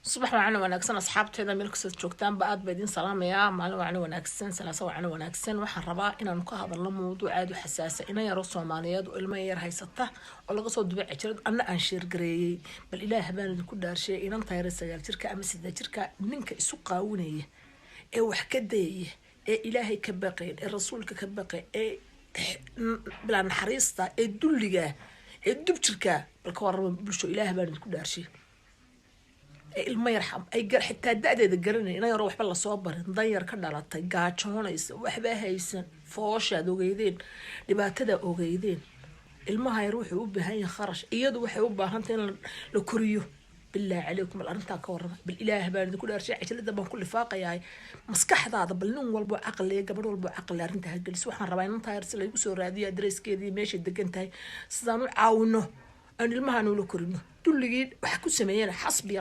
صباح وعنا وناكسن أصحابتي هذا ملك ستشوكتان بعد بدين سلام يا معلم وعنا وناكسن سلاسة وعنا وناكسن وحن ربا إن نكو هذا الموضوع عاد حساسة إن يا رسول ماليات والمير هاي سطة ولا قصود دبع عشرة أنا أنشير قري بل إله بان كل دار شيء إن أنت يرسل شركة أمس إذا شركة منك سوق ونية وحكديه إلهي كبقين الرسول كبقي بلا نحريستا الدلجة الدبشركة بالكوار بلشوا إله بان كل دار شيء ilma yarxam ay gar xitaa da'deeda garanay inay yaro waxba la soo barin danyar ka dhalatay gaajoonaysa waxba haysan fooshaad ogeydeen dhibaatada ogeydeen ilmaha yar wuxuu u baahan yahay kharash iyadu waxay u baahan tahay in la koriyo billaah calaykum arinta ka warrama bil ilaah baan idinku dhaarshay cajilada baan ku lifaaqayaa maskaxdaada bal nin walba aqli gabadh walba aqli arinta hagelis waxaan rabaa in inta yar si la igu soo raadiyo adreeskeedii meesha degan tahay sidaan u caawino aan ilmaha noo la korino dulligii wax ku sameeyeen xasbi